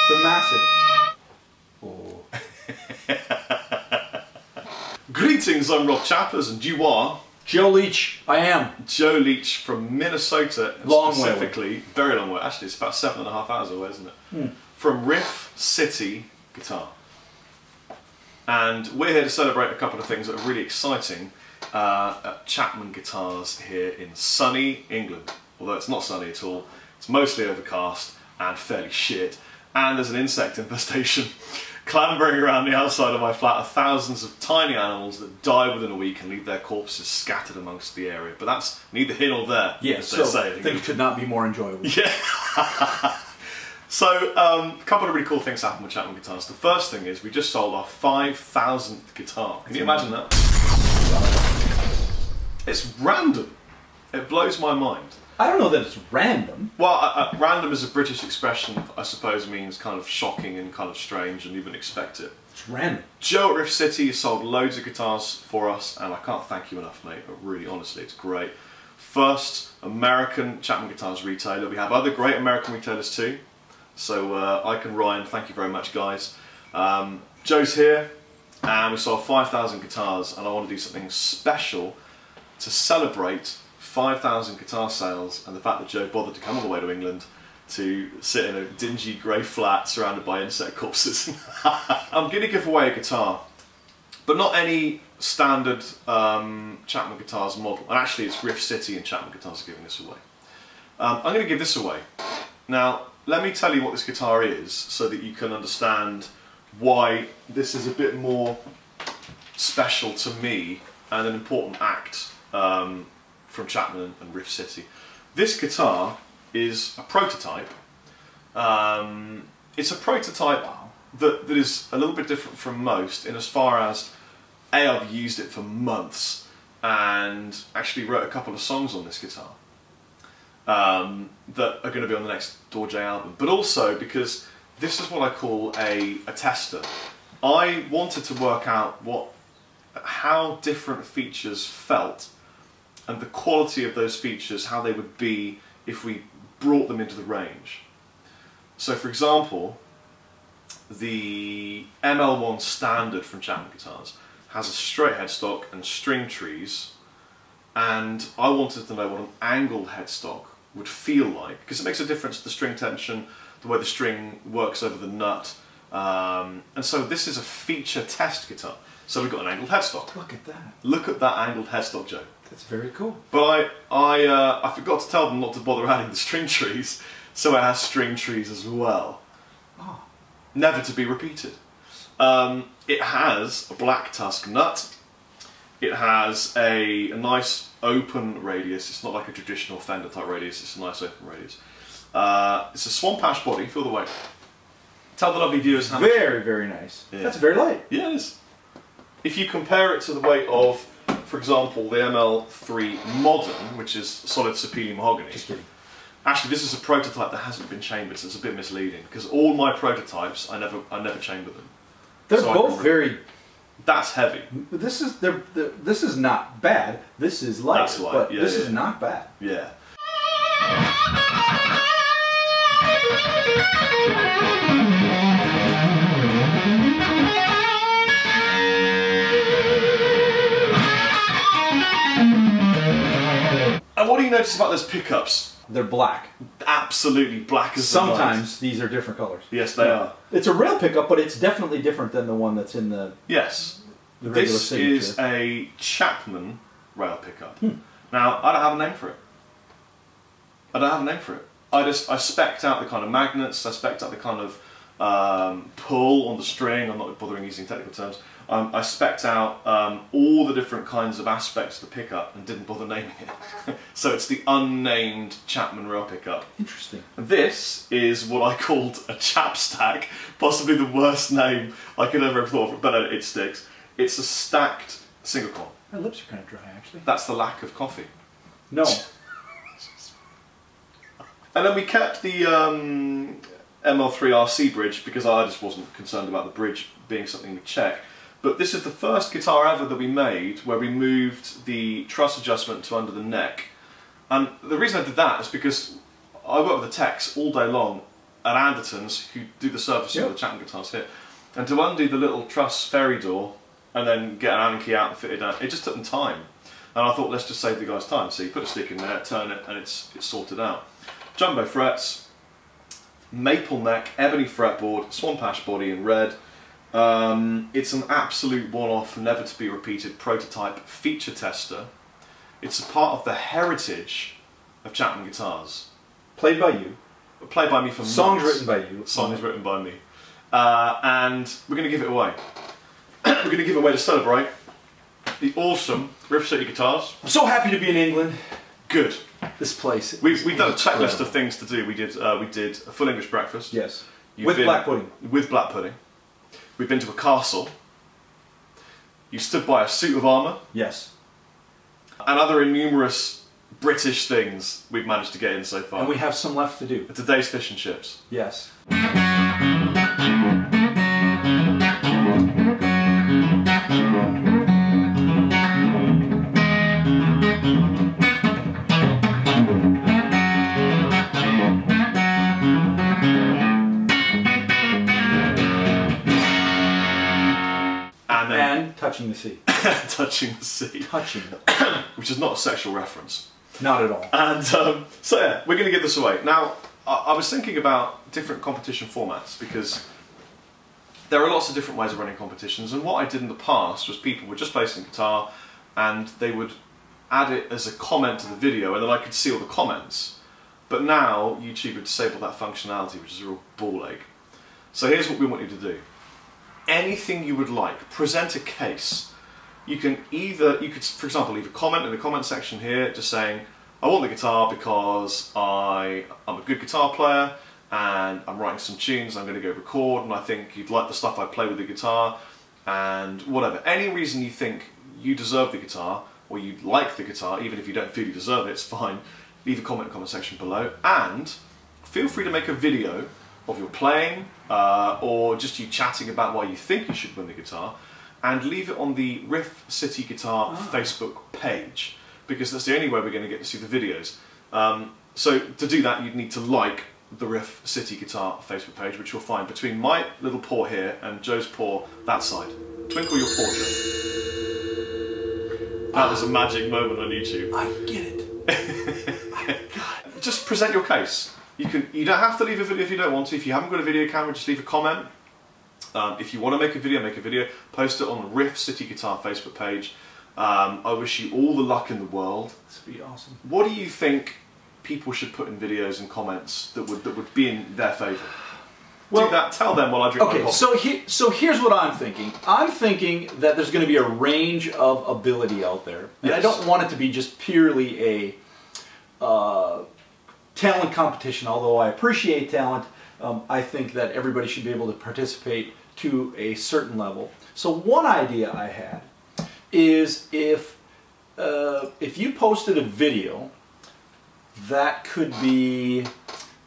The massive. Oh. Greetings, I'm Rob Chappers, and you are... Joe Leach. I am. Joe Leach from Minnesota, long specifically, way. Very long way. Actually, it's about 7.5 hours away, isn't it? From Riff City Guitar. And we're here to celebrate a couple of things that are really exciting at Chapman Guitars here in sunny England. Although it's not sunny at all, it's mostly overcast and fairly shit. And there's an insect infestation clambering around the outside of my flat are thousands of tiny animals that die within a week and leave their corpses scattered amongst the area. But that's neither here nor there, yes, as they say. Things could not be more enjoyable. Yeah. So, a couple of really cool things happened with Chapman Guitars. The first thing is we just sold our 5,000th guitar. Can you imagine that? It's random. It blows my mind. I don't know that it's random. Well, random is a British expression that I suppose means kind of shocking and kind of strange and you wouldn't expect it. It's random. Joe at Riff City has sold loads of guitars for us and I can't thank you enough, mate. But really, honestly, it's great. First American Chapman Guitars retailer. We have other great American retailers too. So Ike and Ryan, thank you very much, guys. Joe's here and we sold 5,000 guitars and I want to do something special to celebrate 5,000 guitar sales and the fact that Joe bothered to come all the way to England to sit in a dingy grey flat surrounded by insect corpses. I'm going to give away a guitar, but not any standard Chapman Guitars model. And actually it's Riff City and Chapman Guitars are giving this away. I'm going to give this away. Now, let me tell you what this guitar is so that you can understand why this is a bit more special to me and an important act from Chapman and Riff City. This guitar is a prototype. It's a prototype that is a little bit different from most in as far as I've used it for months and actually wrote a couple of songs on this guitar that are going to be on the next Door J album, but also because this is what I call a tester. I wanted to work out how different features felt and the quality of those features, how they would be if we brought them into the range. So for example, the ML-1 standard from Chapman Guitars has a straight headstock and string trees, and I wanted to know what an angled headstock would feel like, because it makes a difference to the string tension, the way the string works over the nut, and so this is a feature test guitar. So we've got an angled headstock. Look at that. Look at that angled headstock, Joe. That's very cool. But I forgot to tell them not to bother adding the string trees, so it has string trees as well. Oh. Never to be repeated. It has a black tusk nut. It has a nice open radius. It's not like a traditional Fender type radius, it's a nice open radius. It's a Swamp Ash body, feel the weight. Tell the lovely viewers how much. Very, very nice. Yeah. That's very light. Yeah, it is. If you compare it to the weight of, for example, the ML-3 Modern, which is solid Sapele mahogany. Just kidding. Actually, this is a prototype that hasn't been chambered, so it's a bit misleading because all my prototypes, I never chamber them. They're So both very. That's heavy. This is not bad. This is light. That's light, but yeah, this yeah. is not bad. Yeah. And what do you notice about those pickups? They're black. Absolutely black as the night. Sometimes these are different colors. Yes, they are. It's a rail pickup, but it's definitely different than the one that's in the Yes. regular This signature. is a Chapman rail pickup. Now, I don't have a name for it. I don't have a name for it. I spec'd out the kind of magnets, I spec'd out the kind of pull on the string, I'm not bothering using technical terms. I spec'd out all the different kinds of aspects of the pickup and didn't bother naming it. So it's the unnamed Chapman rail pickup. Interesting. This is what I called a chapstack, possibly the worst name I could ever have thought of, but it sticks. It's a stacked single coil. My lips are kind of dry, actually. That's the lack of coffee. No. And then we kept the ML-3 RC bridge because I just wasn't concerned about the bridge being something we check. But this is the first guitar ever that we made where we moved the truss adjustment to under the neck. And the reason I did that is because I work with the techs all day long at Andertons who do the servicing of the Chapman guitars here. And to undo the little truss ferry door and then get an Allen key out and fit it down, it just took them time. And I thought, let's just save the guys time. So you put a stick in there, turn it, and it's sorted out. Jumbo frets, maple neck, ebony fretboard, swan patch body in red. It's an absolute one-off, never to be repeated prototype feature tester. It's a part of the heritage of Chapman guitars. Played by you. Played by me for songs months. written by you. Songs written by me. And we're going to give it away. We're going to give it away to celebrate the awesome Riff City guitars. I'm so happy to be in England. Good. This place. We've done a checklist of things to do. We did a full English breakfast. Yes. With black pudding. With black pudding. We've been to a castle. You stood by a suit of armour. Yes. And other innumerous British things we've managed to get in so far. And we have some left to do. Today's fish and chips. Yes. And touching the sea. Touching the sea. Touching. Which is not a sexual reference. Not at all. And so yeah, we're going to give this away. Now, I was thinking about different competition formats because there are lots of different ways of running competitions, and what I did in the past was people would just place a guitar and they would add it as a comment to the video and then I could see all the comments. But now YouTube would disable that functionality, which is a real ball ache. So here's what we want you to do. Anything you would like, present a case. You could, for example, leave a comment in the comment section here just saying, I want the guitar because I'm a good guitar player and I'm writing some tunes, I'm going to go record and I think you'd like the stuff I play with the guitar and whatever. Any reason you think you deserve the guitar or you like the guitar, even if you don't feel you deserve it, it's fine. Leave a comment in the comment section below and feel free to make a video of your playing or just you chatting about why you think you should win the guitar, and leave it on the Riff City Guitar Facebook page, because that's the only way we're going to get to see the videos. So to do that you'd need to like the Riff City Guitar Facebook page, which you'll find between my little paw here and Joe's paw that side. Twinkle your paw, Joe. That was a magic moment on YouTube. I get it. Just present your case. You don't have to leave a video if you don't want to. If you haven't got a video camera, just leave a comment. If you want to make a video, post it on the Riff City Guitar Facebook page. I wish you all the luck in the world. This would be awesome. What do you think people should put in videos and comments that would be in their favour? Well, do that. Tell them while I drink my coffee. So here's what I'm thinking. I'm thinking that there's going to be a range of ability out there, and I don't want it to be just purely a talent competition. Although I appreciate talent, I think that everybody should be able to participate to a certain level. So one idea I had is if you posted a video that could be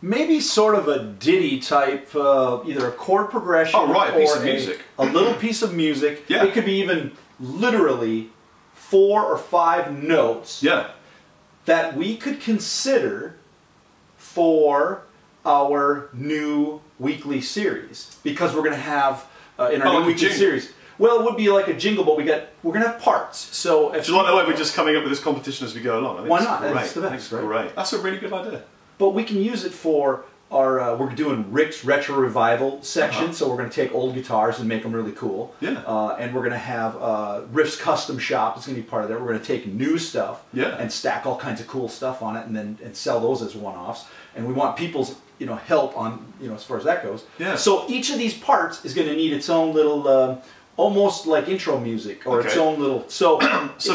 maybe sort of a ditty type, either a chord progression or a little piece of music. Yeah. It could be even literally 4 or 5 notes that we could consider for our new weekly series, because we're going to have in our new weekly series. Well, it would be like a jingle, but we're going to have parts. So if do you like the way we're just coming up with this competition as we go along? I think why not? Great. That's the best, That's great. That's a really good idea. But we can use it for our, we're doing Rick's Retro Revival section, so we're going to take old guitars and make them really cool. Yeah. And we're going to have Riff's Custom Shop, it's going to be part of that. We're going to take new stuff and stack all kinds of cool stuff on it and sell those as one-offs. And we want people's help on, as far as that goes. Yeah. So each of these parts is going to need its own little, almost like intro music, or its own little... So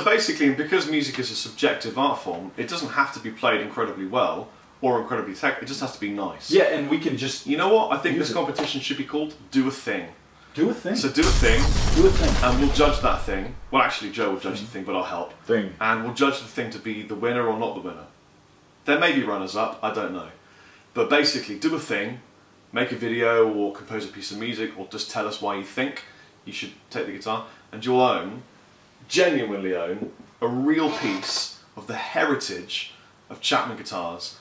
basically, because music is a subjective art form, it doesn't have to be played incredibly well or incredibly tech. It just has to be nice. Yeah, and we can just... You know what? I think this competition should be called Do a Thing. Do a Thing? So do a thing. Do a thing. And we'll judge that thing. Well, actually, Joe will judge the thing, but I'll help. Thing. And we'll judge the thing to be the winner or not the winner. There may be runners-up, I don't know. But basically, do a thing, make a video or compose a piece of music, or just tell us why you think you should take the guitar, and you'll own, genuinely own, a real piece of the heritage of Chapman guitars.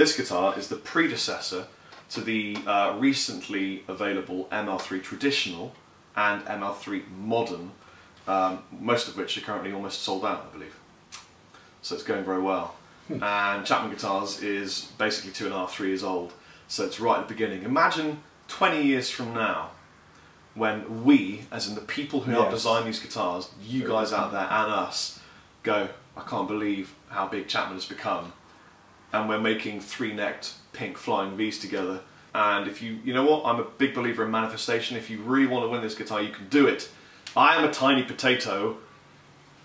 This guitar is the predecessor to the recently available ML-3 Traditional and ML-3 Modern, most of which are currently almost sold out, I believe. So it's going very well. And Chapman Guitars is basically 2.5, 3 years old, so it's right at the beginning. Imagine 20 years from now, when we, as in the people who help design these guitars, you guys out there and us, go, I can't believe how big Chapman has become. And we're making 3-necked pink flying V's together. And if you know what, I'm a big believer in manifestation. If you really want to win this guitar, you can do it. I am a tiny potato.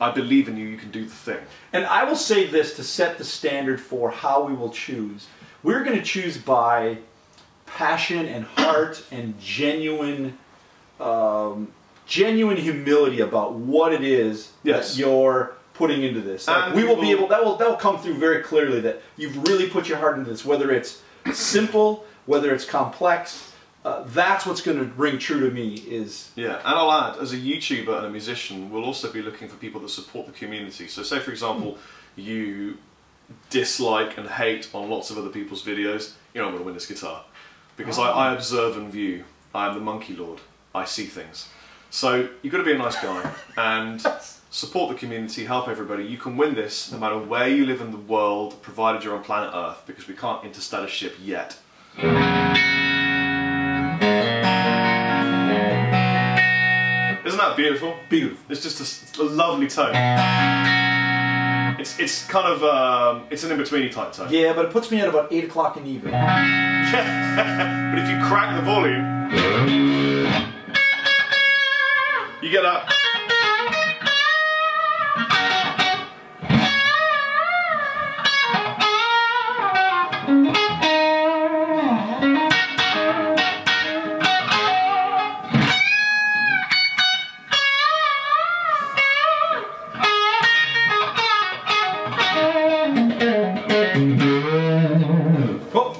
I believe in you, you can do the thing. And I will say this to set the standard for how we will choose. We're going to choose by passion and heart and genuine humility about what it is that you're putting into this. Like, we will be able, that will come through very clearly that you've really put your heart into this, whether it's simple, whether it's complex. That's what's going to ring true to me is... Yeah, and I'll add, as a YouTuber and a musician, we'll also be looking for people that support the community. So say, for example, you dislike and hate on lots of other people's videos, you're not going to win this guitar. Because I observe and view. I am the monkey lord. I see things. So you've got to be a nice guy and support the community, help everybody. You can win this no matter where you live in the world, provided you're on planet Earth, because we can't interstellar ship yet. Isn't that beautiful? Beautiful. It's just a lovely tone. It's kind of it's an in-betweeny type tone. Yeah, but it puts me at about 8 o'clock in the evening. But if you crank the volume, you get that.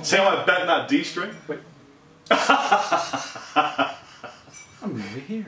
See how I bent that D string? Wait. I'm really here.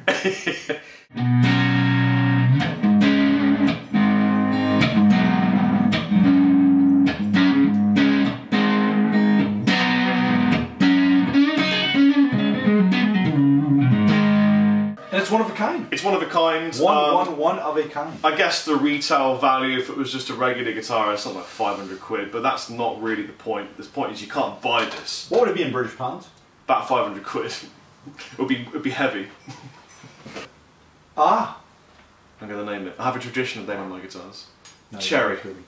And it's one of a kind. It's one of a kind. One of a kind. I guess the retail value, if it was just a regular guitar, is something like 500 quid, but that's not really the point. The point is you can't buy this. What would it be in British pounds? About 500 quid. It'd be heavy. Ah! I'm going to name it. I have a tradition of naming my guitars. No, Cherry. I'm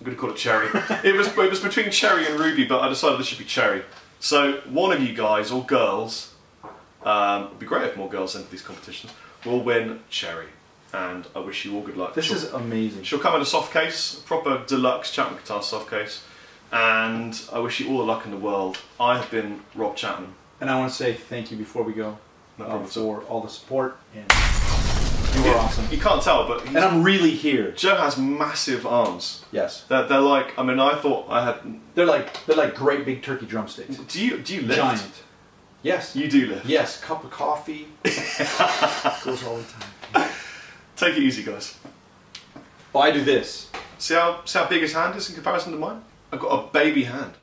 going to call it Cherry. it was between Cherry and Ruby, but I decided this should be Cherry. So one of you guys, or girls, it'd be great if more girls enter these competitions, will win Cherry. And I wish you all good luck. This is amazing. She'll come in a soft case, a proper deluxe Chapman guitar soft case. And I wish you all the luck in the world. I have been Rob Chapman. And I want to say thank you before we go for all the support. And you were awesome. You can't tell, but and I'm really here. Joe has massive arms. Yes. They're like, I mean, I thought I had... They're like great big turkey drumsticks. Do you lift? Giant. Yes. You do lift? Yes. Cup of coffee. Goes all the time. Take it easy, guys. Oh, I do this. See how big his hand is in comparison to mine? I've got a baby hand.